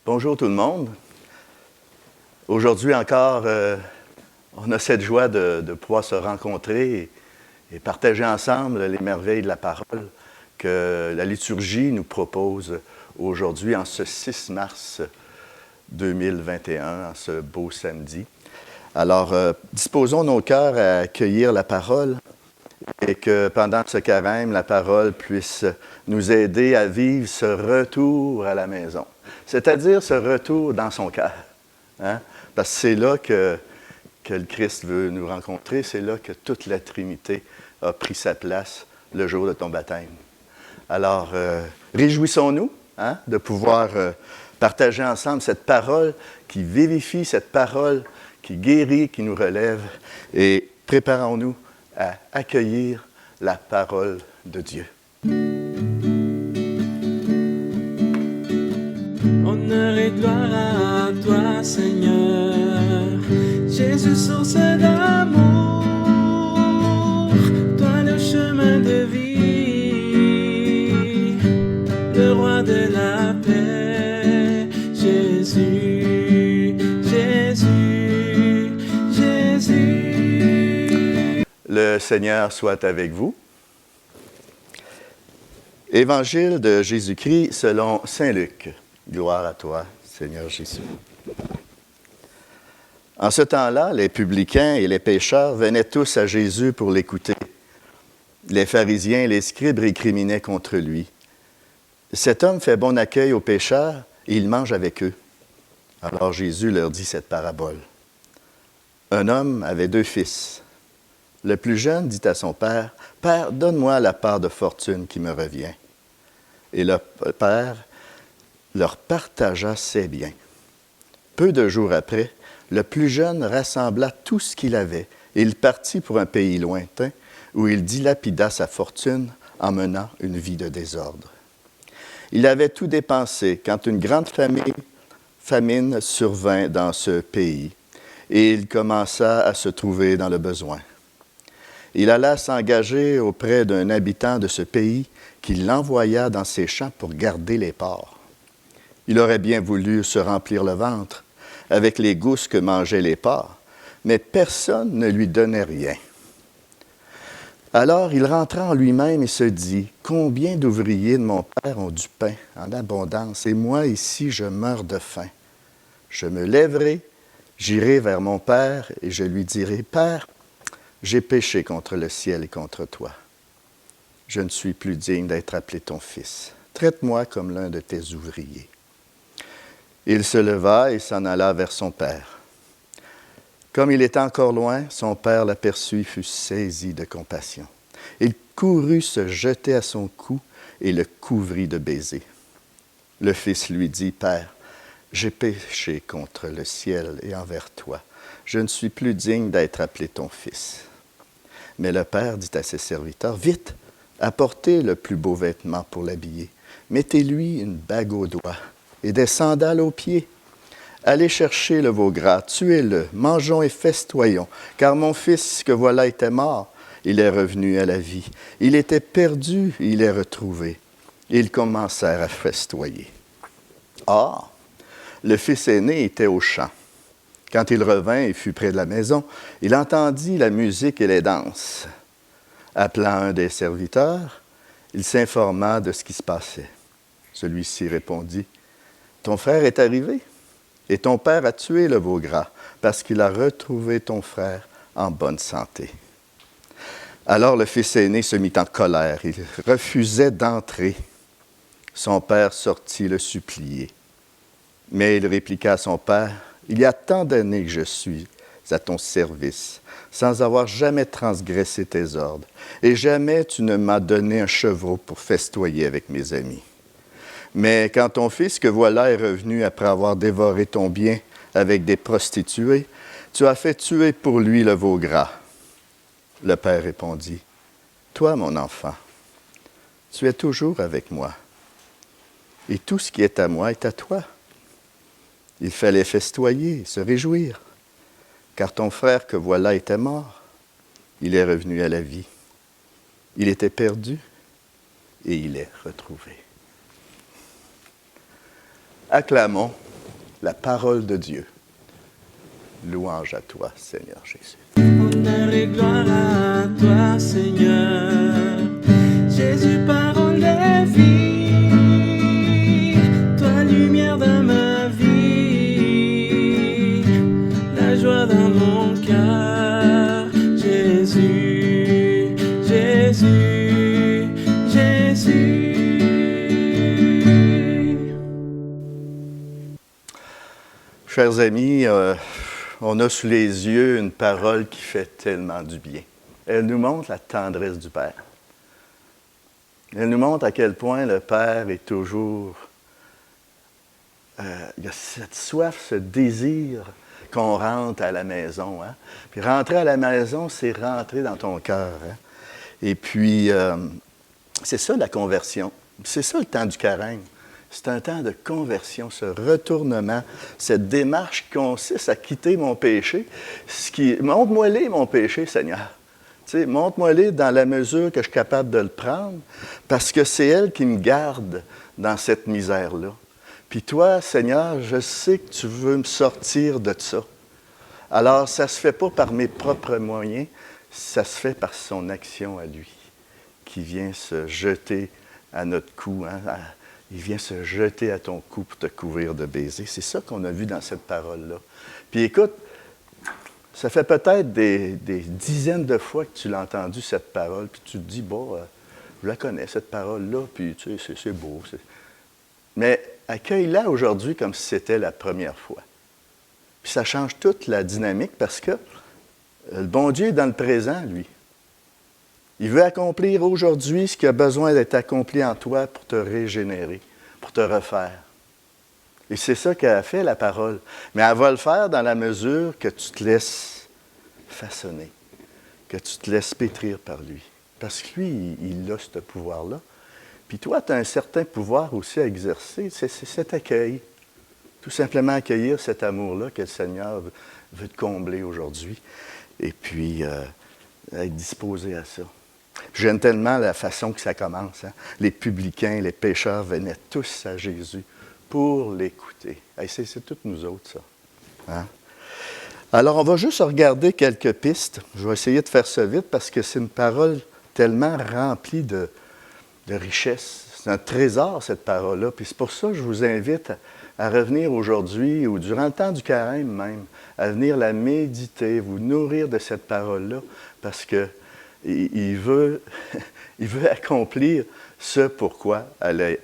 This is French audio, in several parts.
Bonjour tout le monde. Aujourd'hui encore, on a cette joie de pouvoir se rencontrer et partager ensemble les merveilles de la parole que la liturgie nous propose aujourd'hui en ce 6 mars 2021, en ce beau samedi. Alors, disposons nos cœurs à accueillir la parole et que pendant ce carême, la parole puisse nous aider à vivre ce retour à la maison, c'est-à-dire ce retour dans son cœur. Hein? Parce que c'est là que le Christ veut nous rencontrer, c'est là que toute la Trinité a pris sa place le jour de ton baptême. Alors, réjouissons-nous de pouvoir partager ensemble cette parole qui vivifie, cette parole qui guérit, qui nous relève, et préparons-nous à accueillir la parole de Dieu. Honneur et gloire à toi, Seigneur, Jésus, source d'amour, toi le chemin de vie, le roi de la paix, Jésus, Jésus, Jésus. Le Seigneur soit avec vous. Évangile de Jésus-Christ selon saint Luc. Gloire à toi, Seigneur Jésus. En ce temps-là, les publicains et les pécheurs venaient tous à Jésus pour l'écouter. Les pharisiens et les scribes récriminaient contre lui. Cet homme fait bon accueil aux pécheurs et il mange avec eux. Alors Jésus leur dit cette parabole. Un homme avait 2 fils. Le plus jeune dit à son père, « Père, donne-moi la part de fortune qui me revient. » Et le père leur partagea ses biens. Peu de jours après, le plus jeune rassembla tout ce qu'il avait et il partit pour un pays lointain où il dilapida sa fortune en menant une vie de désordre. Il avait tout dépensé quand une grande famine survint dans ce pays et il commença à se trouver dans le besoin. Il alla s'engager auprès d'un habitant de ce pays qui l'envoya dans ses champs pour garder les porcs. Il aurait bien voulu se remplir le ventre avec les gousses que mangeaient les porcs, mais personne ne lui donnait rien. Alors il rentra en lui-même et se dit, « Combien d'ouvriers de mon père ont du pain en abondance, et moi ici je meurs de faim. Je me lèverai, j'irai vers mon père et je lui dirai, « Père, j'ai péché contre le ciel et contre toi. Je ne suis plus digne d'être appelé ton fils. Traite-moi comme l'un de tes ouvriers. » Il se leva et s'en alla vers son père. Comme il était encore loin, son père l'aperçut et fut saisi de compassion. Il courut se jeter à son cou et le couvrit de baisers. Le fils lui dit, « Père, j'ai péché contre le ciel et envers toi. Je ne suis plus digne d'être appelé ton fils. » Mais le père dit à ses serviteurs, « Vite, apportez le plus beau vêtement pour l'habiller. Mettez-lui une bague au doigt et des sandales aux pieds. Allez chercher le veau gras, tuez-le, mangeons et festoyons, car mon fils que voilà était mort, il est revenu à la vie. Il était perdu, il est retrouvé. » Et ils commencèrent à festoyer. Or, le fils aîné était au champ. Quand il revint et fut près de la maison, il entendit la musique et les danses. Appelant un des serviteurs, il s'informa de ce qui se passait. Celui-ci répondit, « Ton frère est arrivé, et ton père a tué le veau gras, parce qu'il a retrouvé ton frère en bonne santé. » Alors le fils aîné se mit en colère, il refusait d'entrer. Son père sortit le supplier. Mais il répliqua à son père, « Il y a tant d'années que je suis à ton service, sans avoir jamais transgressé tes ordres, et jamais tu ne m'as donné un chevreau pour festoyer avec mes amis. Mais quand ton fils que voilà est revenu après avoir dévoré ton bien avec des prostituées, tu as fait tuer pour lui le veau gras. » Le père répondit, « Toi, mon enfant, tu es toujours avec moi, et tout ce qui est à moi est à toi. » Il fallait festoyer, se réjouir, car ton frère que voilà était mort, il est revenu à la vie. Il était perdu et il est retrouvé. Acclamons la parole de Dieu. Louange à toi, Seigneur Jésus. Honneur et gloire à toi, Seigneur. Jésus, parole de vie. Toi, lumière de ma vie. La joie dans mon cœur. Jésus, Jésus, Jésus. Chers amis, on a sous les yeux une parole qui fait tellement du bien. Elle nous montre la tendresse du Père. Elle nous montre à quel point le Père est toujours... il y a cette soif, ce désir qu'on rentre à la maison. Hein? Puis rentrer à la maison, c'est rentrer dans ton cœur. Hein? Et puis, c'est ça la conversion. C'est ça le temps du carême. C'est un temps de conversion, ce retournement, cette démarche qui consiste à quitter mon péché. Montre-moi-les, mon péché, Seigneur. Tu sais, montre-moi-les dans la mesure que je suis capable de le prendre, parce que c'est elle qui me garde dans cette misère-là. Puis toi, Seigneur, je sais que tu veux me sortir de ça. Alors, ça ne se fait pas par mes propres moyens, ça se fait par son action à lui, qui vient se jeter à notre cou, hein, il vient se jeter à ton cou pour te couvrir de baisers. C'est ça qu'on a vu dans cette parole-là. Puis écoute, ça fait peut-être des dizaines de fois que tu l'as entendu, cette parole, puis tu te dis, bon, je la connais, cette parole-là, puis tu sais, c'est beau. Mais accueille-la aujourd'hui comme si c'était la première fois. Puis ça change toute la dynamique parce que le bon Dieu est dans le présent, lui. Il veut accomplir aujourd'hui ce qui a besoin d'être accompli en toi pour te régénérer, pour te refaire. Et c'est ça qu'a fait la parole. Mais elle va le faire dans la mesure que tu te laisses façonner, que tu te laisses pétrir par lui. Parce que lui, il a ce pouvoir-là. Puis toi, tu as un certain pouvoir aussi à exercer, c'est cet accueil. Tout simplement accueillir cet amour-là que le Seigneur veut te combler aujourd'hui. Et puis, être disposé à ça. J'aime tellement la façon que ça commence. Hein? Les publicains, les pécheurs venaient tous à Jésus pour l'écouter. Hey, c'est toutes nous autres, ça. Hein? Alors, on va juste regarder quelques pistes. Je vais essayer de faire ça vite parce que c'est une parole tellement remplie de richesse. C'est un trésor, cette parole-là. Puis c'est pour ça que je vous invite à revenir aujourd'hui ou durant le temps du carême même, à venir la méditer, vous nourrir de cette parole-là parce que il veut accomplir ce pourquoi elle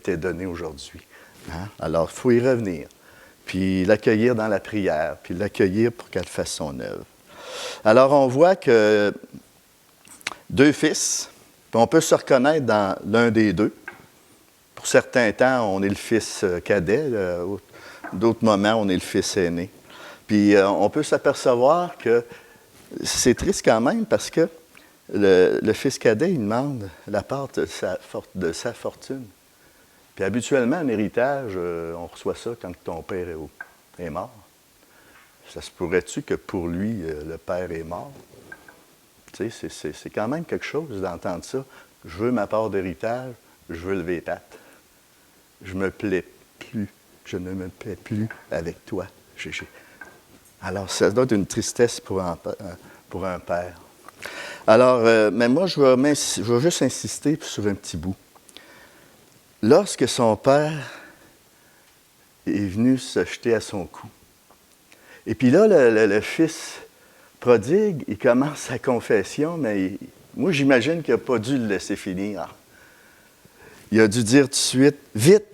t'est donnée aujourd'hui. Hein? Alors, il faut y revenir, puis l'accueillir dans la prière, puis l'accueillir pour qu'elle fasse son œuvre. Alors, on voit que deux fils, puis on peut se reconnaître dans l'un des deux. Pour certains temps, on est le fils cadet, d'autres moments, on est le fils aîné. Puis, on peut s'apercevoir que c'est triste quand même parce que le fils cadet, il demande la part de sa fortune. Puis habituellement, un héritage, on reçoit ça quand ton père est mort. Ça se pourrait-tu que pour lui, le père est mort? Tu sais, c'est quand même quelque chose d'entendre ça. Je veux ma part d'héritage, je veux lever les pattes. Je me plais plus, je ne me plais plus avec toi. Alors, ça doit être une tristesse pour un père. Alors, mais moi, je vais juste insister sur un petit bout. Lorsque son père est venu se jeter à son cou, et puis là, le fils prodigue, il commence sa confession, mais moi, j'imagine qu'il n'a pas dû le laisser finir. Il a dû dire tout de suite, vite,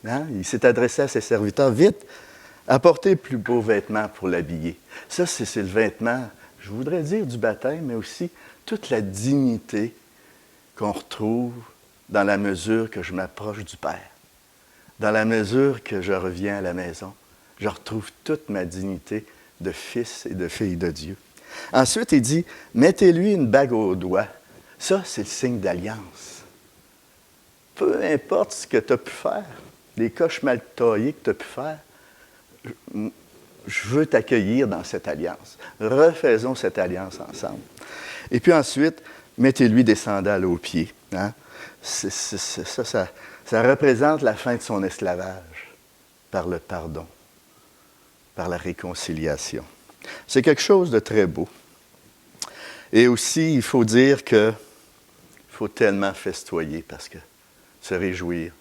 hein? Il s'est adressé à ses serviteurs, vite, apportez le plus beau vêtement pour l'habiller. Ça, c'est le vêtement, je voudrais dire du baptême, mais aussi toute la dignité qu'on retrouve dans la mesure que je m'approche du Père. Dans la mesure que je reviens à la maison, je retrouve toute ma dignité de fils et de fille de Dieu. Ensuite, il dit, mettez-lui une bague au doigt. Ça, c'est le signe d'alliance. Peu importe ce que tu as pu faire, les coches mal taillées que tu as pu faire, je veux t'accueillir dans cette alliance. Refaisons cette alliance ensemble. Et puis ensuite, mettez-lui des sandales aux pieds. Hein? Ça représente la fin de son esclavage par le pardon. par la réconciliation. C'est quelque chose de très beau. Et aussi, il faut dire qu'il faut tellement festoyer parce que se réjouir.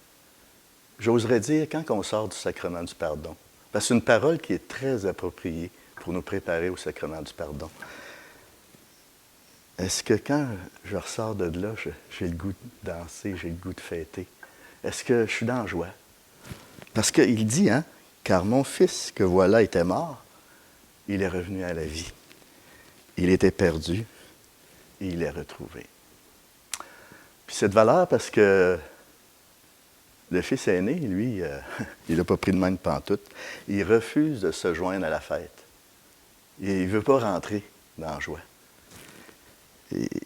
J'oserais dire quand on sort du sacrement du pardon, parce que c'est une parole qui est très appropriée pour nous préparer au sacrement du pardon. Est-ce que quand je ressors de là, j'ai le goût de danser, j'ai le goût de fêter? Est-ce que je suis dans la joie? Parce qu'il dit, hein, « Car mon fils que voilà était mort, il est revenu à la vie. Il était perdu, et il est retrouvé. » Puis c'est de valeur parce que le fils aîné, lui, il n'a pas pris de main de pantoute. Il refuse de se joindre à la fête. Il ne veut pas rentrer dans la joie.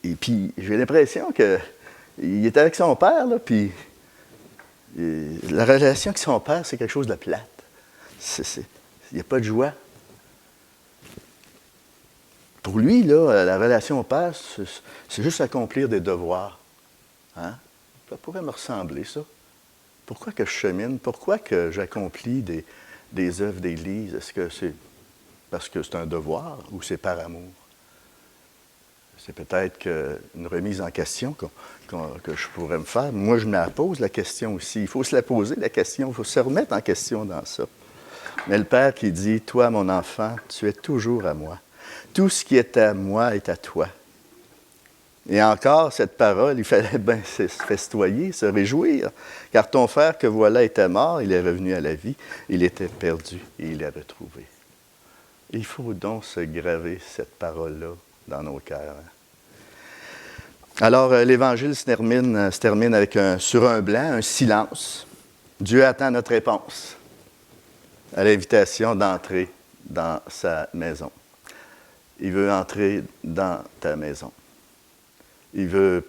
Et puis, j'ai l'impression qu'il était avec son père, là, puis la relation avec son père, c'est quelque chose de plate. Il n'y a pas de joie. Pour lui, là, la relation au père, c'est juste accomplir des devoirs. Hein? Ça pourrait me ressembler, ça. Pourquoi que je chemine? Pourquoi que j'accomplis des œuvres d'Église? Est-ce que c'est parce que c'est un devoir ou c'est par amour? C'est peut-être une remise en question que je pourrais me faire. Moi, je me la pose, la question aussi. Il faut se la poser, la question. Il faut se remettre en question dans ça. Mais le Père qui dit, « Toi, mon enfant, tu es toujours à moi. Tout ce qui est à moi est à toi. » Et encore, cette parole, il fallait bien se festoyer, se réjouir. « Car ton frère que voilà était mort, il est revenu à la vie. Il était perdu et il est retrouvé. » Il faut donc se graver cette parole-là dans nos cœurs. Alors, l'Évangile se termine avec sur un blanc, un silence. Dieu attend notre réponse à l'invitation d'entrer dans sa maison. Il veut entrer dans ta maison. Il veut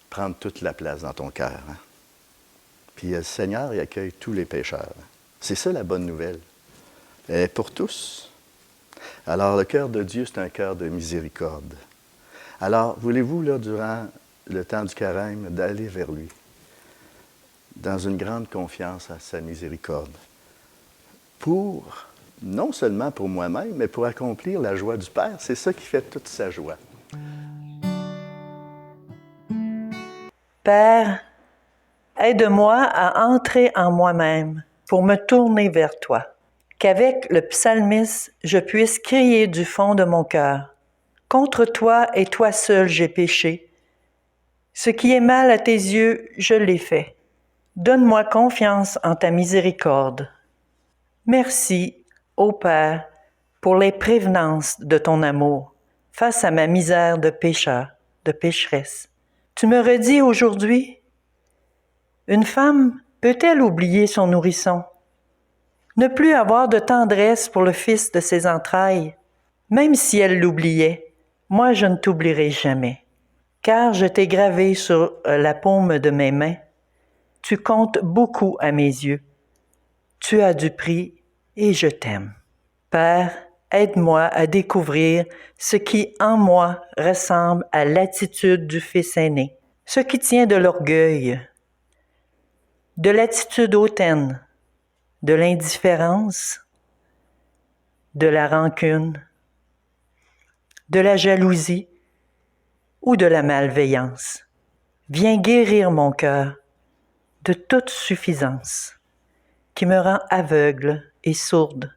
prendre toute la place dans ton cœur. Hein? Puis le Seigneur, il accueille tous les pécheurs. C'est ça la bonne nouvelle. Elle est pour tous. Alors, le cœur de Dieu, c'est un cœur de miséricorde. Alors, voulez-vous, là, durant le temps du carême, d'aller vers lui, dans une grande confiance à sa miséricorde, non seulement pour moi-même, mais pour accomplir la joie du Père. C'est ça qui fait toute sa joie. Père, aide-moi à entrer en moi-même pour me tourner vers toi. Qu'avec le psalmiste, je puisse crier du fond de mon cœur. Contre toi et toi seul j'ai péché. Ce qui est mal à tes yeux, je l'ai fait. Donne-moi confiance en ta miséricorde. Merci, ô Père, pour les prévenances de ton amour face à ma misère de pécheur, de pécheresse. Tu me redis aujourd'hui, une femme peut-elle oublier son nourrisson? Ne plus avoir de tendresse pour le fils de ses entrailles? Même si elle l'oubliait, moi je ne t'oublierai jamais. Car je t'ai gravé sur la paume de mes mains. Tu comptes beaucoup à mes yeux. Tu as du prix et je t'aime. Père, aide-moi à découvrir ce qui en moi ressemble à l'attitude du fils aîné, ce qui tient de l'orgueil, de l'attitude hautaine, de l'indifférence, de la rancune, de la jalousie ou de la malveillance. Viens guérir mon cœur de toute suffisance qui me rend aveugle et sourde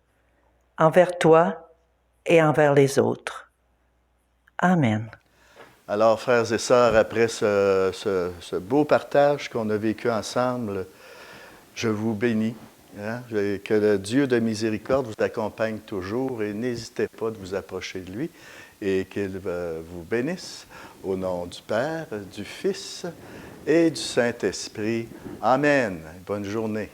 envers toi et envers les autres. Amen. Alors, frères et sœurs, après ce beau partage qu'on a vécu ensemble, je vous bénis. Hein? Que le Dieu de miséricorde vous accompagne toujours et n'hésitez pas de vous approcher de lui et qu'il vous bénisse au nom du Père, du Fils et du Saint-Esprit. Amen. Bonne journée.